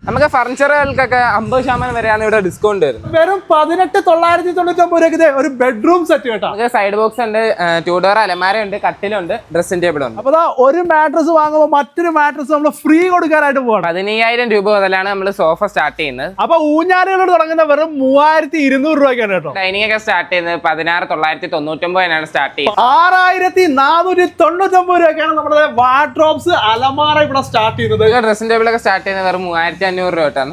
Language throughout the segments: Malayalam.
നമുക്ക് ഫർണിച്ചറുകൾക്കൊക്കെ 50% വരെയാണ് ഇവിടെ ഡിസ്കൗണ്ട് വരുന്നത്. വെറും 18,999 രൂപയ്ക്ക് ഒരു ബെഡ്റൂം സെറ്റ് കേട്ടോ. നമുക്ക് സൈഡ് ബോക്സ് ഉണ്ട്, 2 ഡോർ അലമാര ഉണ്ട്, കട്ടിലുണ്ട്, ഡ്രസ്സിംഗ് ടേബിൾ ഉണ്ട്. അപ്പൊ ഒരു മാട്രസ് വാങ്ങുമ്പോൾ മറ്റൊരു മാട്രസ് നമ്മൾ ഫ്രീ കൊടുക്കാനായിട്ട് പോകണം. 15,000 രൂപ മുതലാണ് നമ്മൾ സോഫ സ്റ്റാർട്ട് ചെയ്യുന്നത്. അപ്പൊ ഊഞ്ഞാലുകളോട് തുടങ്ങുന്ന വെറും 3,200 രൂപയ്ക്കാണ് കേട്ടോ. ഡൈനിങ് ഒക്കെ സ്റ്റാർട്ട് ചെയ്യുന്നത് 16,999 സ്റ്റാർട്ട് ചെയ്യുന്നത്. 6,499 രൂപയ്ക്കാണ് നമ്മുടെ വാർഡ്രോബ്സ് അലമാര ഇവിടെ സ്റ്റാർട്ട് ചെയ്യുന്നത്. ഡ്രസ്സിംഗ് ടേബിൾ ഒക്കെ സ്റ്റാർട്ട് ചെയ്യുന്നത് വെറും 3,500 രൂപ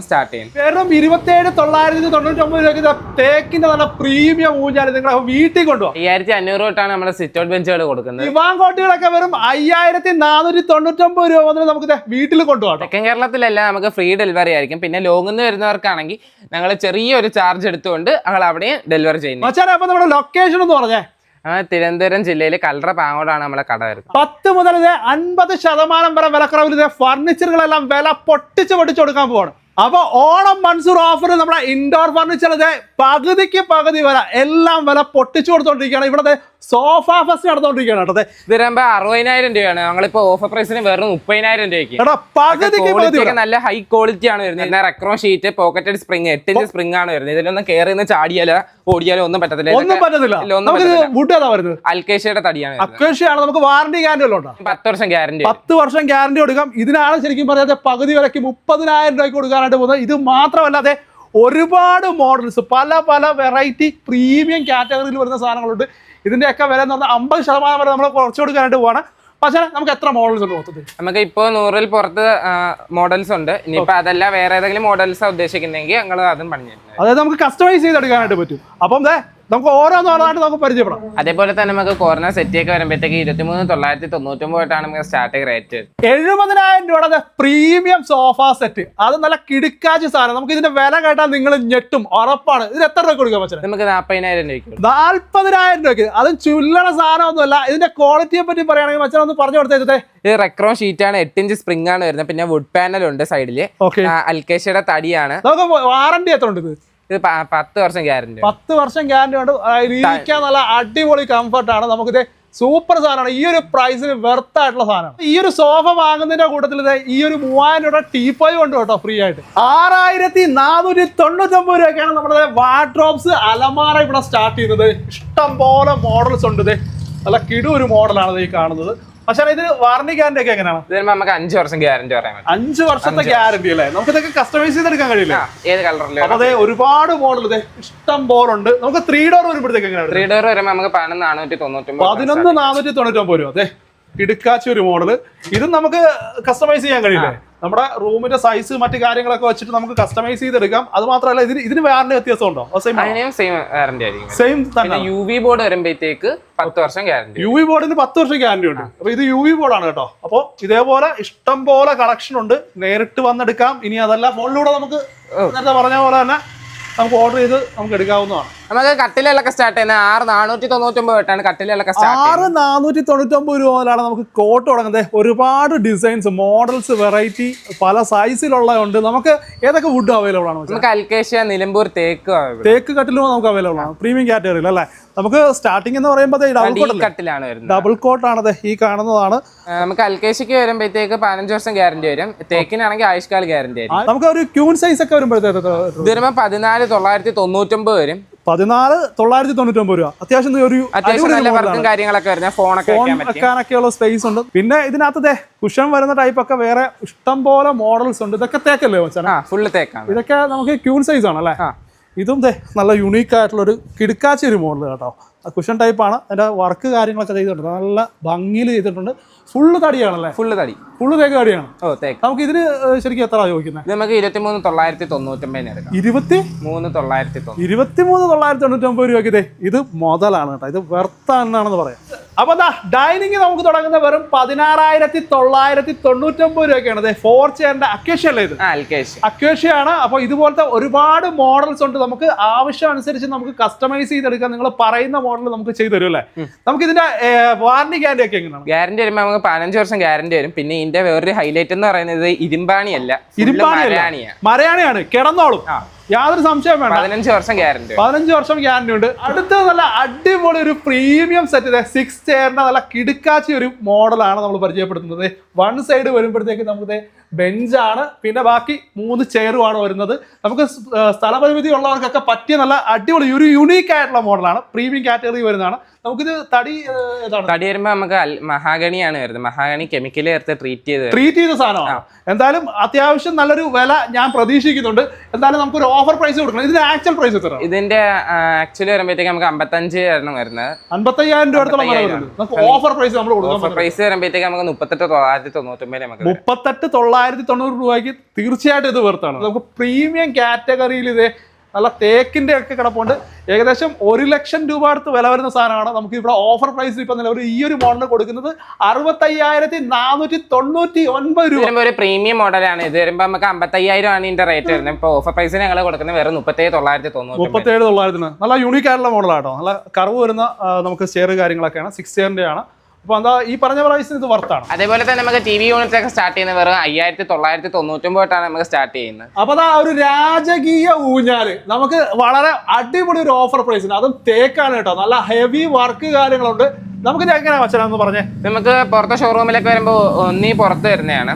സ്റ്റാർട്ട് ചെയ്യുന്നത്. വെറും 27,999 രൂപയ്ക്ക് തേക്കിന്റെ നല്ല പ്രീമിയം ഊഞ്ഞാല് നിങ്ങൾ വീട്ടിൽ കൊണ്ടുപോകും. 5,500 തൊട്ടാണ് നമ്മുടെ സിറ്റ് ഔട്ട് ബെഞ്ചുകൾ കൊടുക്കുന്നത്. ദിവാൻ കോട്ടുകളൊക്കെ വെറും 5,499 രൂപ മുതൽ നമുക്ക് വീട്ടിൽ കൊണ്ടുപോകാം. തെക്കൻ കേരളത്തിലല്ല, നമുക്ക് ഫ്രീ ഡെലിവറി ആയിരിക്കും. പിന്നെ ലോങ്ങിൽ നിന്ന് വരുന്നവർക്കാണെങ്കിൽ ഞങ്ങൾ ചെറിയൊരു ചാർജ് എടുത്തുകൊണ്ട് ഞങ്ങൾ അവിടെ ഡെലിവറി ചെയ്യുന്നത്. അപ്പൊ നമ്മുടെ ലൊക്കേഷൻ എന്ന് പറഞ്ഞേ, തിരുവനന്തപുരം ജില്ലയിൽ കല്ലറ പാങ്ങോടാണ് നമ്മളെ കട വരുന്നത്. 10 മുതൽ 50% വരെ വിലക്കുറവിൽ ഫർണിച്ചറുകളെല്ലാം വില പൊട്ടിച്ച് കൊടുക്കാൻ പോവാണ്. അപ്പൊ ഓണം മൺസൂർ ഓഫർ നമ്മുടെ ഇൻഡോർ ഫർണിച്ചർ പകുതിക്ക് പകുതി വില എല്ലാം വില പൊട്ടിച്ചു കൊടുത്തോണ്ടിരിക്കുകയാണ്. ഇവിടെ സോഫ ഫെസ്റ്റ് നടന്നുകൊണ്ടിരിക്കുകയാണ് കേട്ടോ. ഇതിനാകുമ്പോ 60,000 രൂപയാണ്. ഞങ്ങളിപ്പോ ഓഫർ പ്രൈസിന് വെറും 30,000 രൂപയ്ക്ക് നല്ല ഹൈ ക്വാളിറ്റി ആണ് വരുന്നത്. Recron sheet, pocketed spring, 8 inch spring ആണ് വരുന്നത്. ഇതിലൊന്നും കയറി ചാടിയാലോ ഓടിയാലോ ഒന്നും പറ്റത്തില്ല. അൽക്കേഷ്യയുടെ തടിയാണ്. അൽക്കേഷ്യയാണ്. നമുക്ക് വാറന്റി ഗ്യാരണ്ടി ഉണ്ടോ? 10 വർഷം ഗ്യാരണ്ടി. 10 വർഷം ഗ്യാരണ്ടി കൊടുക്കാം. ഇതിനാണ് ശരിക്കും പറയാതെ പകുതി വിലക്ക് 30,000 രൂപയ്ക്ക് കൊടുക്കാനായിട്ട് പോകുന്നത്. ഇത് മാത്രമല്ലാതെ ഒരുപാട് മോഡൽസ്, പല പല വെറൈറ്റി പ്രീമിയം കാറ്റഗറിയിൽ വരുന്ന സാധനങ്ങളുണ്ട്. ഇതിന്റെയൊക്കെ വില എന്ന് പറഞ്ഞാൽ 50% വരെ നമ്മൾ കുറച്ച് കൊടുക്കാനായിട്ട് പോവാണ്. പക്ഷേ നമുക്ക് എത്ര മോഡൽസ് ഉണ്ട് മൊത്തത്തിൽ? നമുക്ക് ഇപ്പോൾ 100-ൽ പുറത്ത് മോഡൽസ് ഉണ്ട്. ഇനിയിപ്പോൾ അതല്ല വേറെ ഏതെങ്കിലും മോഡൽസ് ഉദ്ദേശിക്കുന്നെങ്കിൽ ഞങ്ങൾ അതും പറഞ്ഞു തരുന്നത്. അതായത് നമുക്ക് കസ്റ്റമൈസ് ചെയ്തെടുക്കാനായിട്ട് പറ്റും. അപ്പം നമുക്ക് ഓരോന്നായിട്ട് നമുക്ക് പരിചയപ്പെടാം. അതേപോലെ തന്നെ നമുക്ക് കോർണർ സെറ്റ് ഒക്കെ വരുമ്പോഴത്തേക്ക് 23,999 നമുക്ക് സ്റ്റാർട്ടിംഗ് റേറ്റ്. 70,000 രൂപയുടെ പ്രീമിയം സോഫ സെറ്റ്, അത് നല്ല കിടുക്കാച്ച് സാധനം. നമുക്ക് ഇതിന്റെ വില കേട്ടാൽ നിങ്ങൾ ഞെട്ടും, ഉറപ്പാണ്. ഇതിന് എത്ര രൂപ കൊടുക്കാൻ പറ്റും? നമുക്ക് 40,000 രൂപയ്ക്ക്. 40,000 രൂപയ്ക്ക്. അതും ചില്ലറ സാധനമൊന്നുമല്ല. ഇതിന്റെ ക്വാളിറ്റിയെ പറ്റി പറയുകയാണെങ്കിൽ മച്ചാൻ ഒന്ന് പറഞ്ഞു കൊടുത്തേ. ഇത് റെക്രോൺ ഷീറ്റ് ആണ്, 8 ഇഞ്ച് സ്പ്രിംഗ് ആണ് വരുന്നത്. പിന്നെ വുഡ് പാനൽ ഉണ്ട് സൈഡില്. അൽക്കേഷ്യയുടെ തടിയാണ്. നമുക്ക് വാറന്റി എത്ര ഉണ്ട്? ഇത് 10 വർഷം ഗ്യാരണ്ടി. 10 വർഷം ഗ്യാരണ്ടി ഉണ്ട്. ഇരിക്കാൻ നല്ല അടിപൊളി കംഫർട്ട് ആണ്. നമുക്കിത് സൂപ്പർ സാധനമാണ്. ഈ ഒരു പ്രൈസിന് വെർത്ത് ആയിട്ടുള്ള സാധനം. ഈ ഒരു സോഫ വാങ്ങുന്നതിന്റെ കൂട്ടത്തിൽ ഈ ഒരു 3,000 രൂപ ടീപ്പോയ് കൊണ്ട് കേട്ടോ ഫ്രീ ആയിട്ട്. 6,499 രൂപയ്ക്കാണ് നമ്മുടെ വാർഡ്രോബ്സ് അലമാര ഇവിടെ സ്റ്റാർട്ട് ചെയ്യുന്നത്. ഇഷ്ടം പോലെ മോഡൽസ് ഉണ്ട്. നല്ല കിടു ഒരു മോഡലാണ് ഈ കാണുന്നത്. പക്ഷേ ഇതിന് വാറന്റി ഗ്യാരണ്ടി ഒക്കെ എങ്ങനെയാണ്? നമുക്ക് 5 വർഷം ഗ്യാരണ്ടി പറയാൻ പറ്റും. 5 വർഷത്തെ ഗ്യാരണ്ടി അല്ലേ? നമുക്ക് ഇതൊക്കെ കസ്റ്റമൈസ് ചെയ്തെടുക്കാൻ കഴിയില്ല. ഏത് കളറിലും. അപ്പൊ ഒരുപാട് മോഡൽ ഇഷ്ടം പോലെ ഉണ്ട്. നമുക്ക് 3 ഡോർ വരുമ്പോഴത്തേക്ക് എങ്ങനെയാണ്? 3 ഡോർ വരുമ്പോൾ നമുക്ക് 11,499. 11,499 രൂപ. അതെ, ഇടുക്കാച്ച ഒരു മോഡല്. ഇതും നമുക്ക് കസ്റ്റമൈസ് ചെയ്യാൻ കഴിയില്ലേ? നമ്മുടെ റൂമിന്റെ സൈസ് മറ്റു കാര്യങ്ങളൊക്കെ വെച്ചിട്ട് നമുക്ക് കസ്റ്റമൈസ് ചെയ്തെടുക്കാം. അത് മാത്രമല്ല ഇതിന് വാറന്റി വ്യത്യാസം ഉണ്ടോ? സെയിം തന്നെ. UV ബോർഡ് വരുമ്പോഴത്തേക്ക് 10 വർഷം ഗ്യാരണ്ടി. UV ബോർഡിന് 10 വർഷം ഗ്യാരണ്ടി ഉണ്ട്. അപ്പൊ ഇത് UV ബോർഡാണ് കേട്ടോ. അപ്പോൾ ഇതേപോലെ ഇഷ്ടം പോലെ കളക്ഷൻ ഉണ്ട്. നേരിട്ട് വന്നെടുക്കാം. ഇനി അതല്ല ഫോണിലൂടെ നമുക്ക് നേരത്തെ പറഞ്ഞ പോലെ തന്നെ നമുക്ക് ഓർഡർ ചെയ്ത് നമുക്ക് എടുക്കാവുന്നതാണ്. നമുക്ക് കട്ടിലൊക്കെ സ്റ്റാർട്ട് ചെയ്യുന്നത് 6,499 തൊട്ടാണ് കട്ടിലൊക്കെ സ്റ്റാർട്ട്. 6,499 രൂപ മുതലാണ് നമുക്ക് കോട്ട് തുടങ്ങുന്നത്. ഒരുപാട് ഡിസൈൻസ്, മോഡൽസ്, വെറൈറ്റി, പല സൈസിലുള്ളതുണ്ട്. നമുക്ക് ഏതൊക്കെ വുഡ് അവൈലബിൾ ആണ്? നമുക്ക് അൽക്കേഷ്യ, നിലമ്പൂർ തേക്ക് കട്ടിലും നമുക്ക് അവൈലബിൾ ആണ്. പ്രീമിയം കാറ്റഗറിയിൽ അല്ലേ? നമുക്ക് സ്റ്റാർട്ടിംഗ് എന്ന് പറയുമ്പോൾ കട്ടിലാണ് വരുന്നത്. ഡബിൾ കോട്ട് ആണ് ഈ കാണുന്നതാണ്. നമുക്ക് അൽക്കേഷ്യക്ക് വരുമ്പോഴത്തേക്ക് 15 വർഷം ഗ്യാരണ്ടി വരും. തേക്കിനാണെങ്കിൽ ആയുഷ്കാല ഗ്യാരണ്ടി ആയിരിക്കും. നമുക്ക് ഒരു ക്യൂൺ സൈസ് ഒക്കെ വരുമ്പോഴത്തേക്ക് ഇത് വരുമ്പോൾ 14,999 വരും. 14,999 രൂപ. അത്യാവശ്യം നല്ല വർക്കും കാര്യങ്ങളൊക്കെ വരുന്ന ഫോണൊക്കെ വെക്കാനൊക്കെയുള്ള സ്പേസ് ഉണ്ട്. പിന്നെ ഇതിനകത്ത് കുഷൻ വരുന്ന ടൈപ്പ് ഒക്കെ വേറെ ഇഷ്ടം പോലെ മോഡൽസ് ഉണ്ട്. ഇതൊക്കെ തേക്കല്ലേ വെച്ചാൽ? ഫുള്ള് തേക്കാണ്. ഇതൊക്കെ നമുക്ക് ക്യൂൺ സൈസ് ആണ് അല്ലേ? ഇതും നല്ല യുണീക്ക് ആയിട്ടുള്ള ഒരു കിടുക്കാച്ച ഒരു മോഡൽ കേട്ടോ. കുഷൻ ടൈപ്പാണ്. അതിന്റെ വർക്ക് കാര്യങ്ങളൊക്കെ ചെയ്തിട്ടുണ്ട്. നല്ല ഭംഗിയിൽ ചെയ്തിട്ടുണ്ട്. ഫുള്ള് തടിയാണല്ലേ? ഫുള്ള് തേക്ക് തടിയാണ്. നമുക്ക് ഇതിന് ശരിക്കും എത്ര ചോദിക്കുന്നത്? നമുക്ക് 23,999 എടുക്കാം. 23,999 രൂപയ്ക്ക് ഇത് മുതലാണ് കേട്ടോ. ഇത് വെർത്താണെന്ന് പറയാം. അപ്പൊ ഡൈനിങ് നമുക്ക് തുടങ്ങുന്ന വെറും 16,999 രൂപയ്ക്കാണ്. 4 ചെയറിന്റെ അക്കേഷ്യ അല്ലേ? ഇത് അക്കേഷ്യ ആണ്. അപ്പൊ ഇതുപോലത്തെ ഒരുപാട് മോഡൽസ് ഉണ്ട്. നമുക്ക് ആവശ്യം അനുസരിച്ച് നമുക്ക് കസ്റ്റമൈസ് ചെയ്തെടുക്കാം. നിങ്ങൾ പറയുന്ന മോഡൽ നമുക്ക് ചെയ്തു തരും അല്ലേ? നമുക്ക് ഇതിന്റെ വാറന്റി ഗ്യാരണ്ടി ഒക്കെ എങ്ങനെയാണ്? ഗ്യാരണ്ടി വരുമ്പോൾ നമുക്ക് 15 വർഷം ഗ്യാരണ്ടി വരും. പിന്നെ ഇതിന്റെ വേറൊരു ഹൈലൈറ്റ് എന്ന് പറയുന്നത് ഇരുമ്പാണിയല്ല, മരയാണിയാണ്. കിടന്നോളും, യാതൊരു സംശയം വേണ്ട. 15 വർഷം ഗ്യാരണ്ടി. 15 വർഷം ഗ്യാരണ്ടി ഉണ്ട്. അടുത്ത നല്ല അടിപൊളി ഒരു പ്രീമിയം സെറ്റ് 6 ചെയറിന്റെ നല്ല കിടുക്കാച്ചി ഒരു മോഡലാണ് നമ്മൾ പരിചയപ്പെടുത്തുന്നത്. 1 സൈഡ് വരുമ്പോഴത്തേക്ക് നമുക്ക് ബെഞ്ചാണ്, പിന്നെ ബാക്കി 3 ചെയറുമാണ് വരുന്നത്. നമുക്ക് സ്ഥലപരിമിതി ഉള്ളവർക്കൊക്കെ പറ്റിയ നല്ല അടിപൊളി ഒരു യുണീക്ക് ആയിട്ടുള്ള മോഡലാണ്, പ്രീമിയം കാറ്റഗറി വരുന്നതാണ്. നമുക്കിത് തടി വരുമ്പോ നമുക്ക് മഹാഗണിയാണ് വരുന്നത്. മഹാഗണി കെമിക്കൽ ചേർത്ത് ട്രീറ്റ് ചെയ്ത സാധനമാണ്. എന്തായാലും അത്യാവശ്യം നല്ലൊരു വില ഞാൻ പ്രതീക്ഷിക്കുന്നുണ്ട്. എന്തായാലും നമുക്കൊരു ഓഫർ പ്രൈസ് കൊടുക്കണം. ഇതിന്റെ ആക്ച്വൽ പ്രൈസ് എത്ര? ഇതിന്റെ ആക്ച്വലി വരുമ്പോഴത്തേക്ക് നമുക്ക് 55 വരുന്നത്, 55,000 രൂപ അടുത്തോളം വരുന്നത്. നമുക്ക് ഓഫർ പ്രൈസ് നമ്മൾ കൊടുക്കാം. ഓഫർ പ്രൈസ് വരുമ്പോഴത്തേക്ക് നമുക്ക് 38,999 38,990 രൂപയ്ക്ക് തീർച്ചയായിട്ടും ഇത് വെർത്താണ്. നമുക്ക് പ്രീമിയം കാറ്റഗറിയിൽ ഇത് നല്ല തേക്കിന്റെ ഒക്കെ കിടപ്പുണ്ട്. ഏകദേശം 1 ലക്ഷം രൂപ അടുത്ത് വില വരുന്ന സാധനമാണ്. നമുക്ക് ഇവിടെ ഓഫർ പ്രൈസ് ഇപ്പൊ നിലവിൽ ഈ ഒരു മോഡൽ കൊടുക്കുന്നത് 65,499 രൂപ. ഒരു പ്രീമിയം മോഡലാണ്. ഇത് വരുമ്പോ നമുക്ക് 55,000 ആണ് ഇതിന്റെ റേറ്റ് വരുന്നത്. ഇപ്പൊ ഓഫർ പ്രൈസിന് ഞങ്ങൾ കൊടുക്കുന്നത് വെറും 37,990. നല്ല യൂണീക്ക് ആയിട്ടുള്ള മോഡലാട്ടോ. നല്ല കർവ് വരുന്ന നമുക്ക് സ്റ്റെയർ കാര്യങ്ങളൊക്കെയാണ്. 6 ചെയറിന്റെ ആണ്. അപ്പൊ എന്താ ഈ പറഞ്ഞ പ്രൈസിന് ഇത് വർത്താണ്. അതേപോലെ തന്നെ നമുക്ക് ടി വി യൂണിറ്റ് ഒക്കെ സ്റ്റാർട്ട് ചെയ്യുന്നത് വെറും 5,999 നമുക്ക് സ്റ്റാർട്ട് ചെയ്യുന്നത്. അപ്പൊ അതാ ഒരു രാജകീയ ഊഞ്ഞാല് നമുക്ക് വളരെ അടിപൊളി ഒരു ഓഫർ പ്രൈസിന്, അതും തേക്കാണ് കേട്ടോ. നല്ല ഹെവി വർക്ക് കാര്യങ്ങളുണ്ട്. നമുക്ക് എങ്ങനെയാ വച്ചാലെന്ന് പറഞ്ഞേ. നമുക്ക് പുറത്തെ ഷോറൂമിലൊക്കെ വരുമ്പോൾ ഒന്നീ പുറത്ത് വരുന്നതാണ്.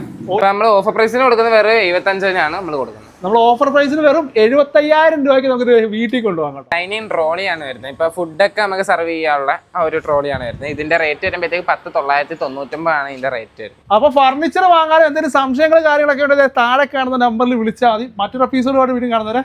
നമ്മൾ ഓഫർ പ്രൈസിന് കൊടുക്കുന്നത് വെറും 75,000 നമ്മൾ കൊടുക്കുന്നത്. നമ്മൾ ഓഫർ പ്രൈസിന് വെറും 75,000 രൂപയ്ക്ക് നമുക്ക് വീട്ടിൽ കൊണ്ടുപോകാം. ഡൈനിങ് ട്രോളിയാണ് വരുന്നത്. ഇപ്പൊ ഫുഡൊക്കെ നമുക്ക് സർവ് ചെയ്യാനുള്ള ആ ഒരു ട്രോളിയാണ് വരുന്നത്. ഇതിന്റെ റേറ്റ് വരുമ്പോഴത്തേക്ക് 10,999 ആണ് ഇതിന്റെ റേറ്റ് വരുന്നത്. അപ്പൊ ഫർണിച്ചർ വാങ്ങാൻ എന്തെങ്കിലും സംശയങ്ങൾ കാര്യങ്ങളൊക്കെ ഉണ്ടെങ്കിൽ താഴെ കാണുന്ന നമ്പറിൽ വിളിച്ചാൽ മതി. മറ്റൊരു എപ്പിസോഡുമായിട്ട് വീണ്ടും കാണുന്നവരെ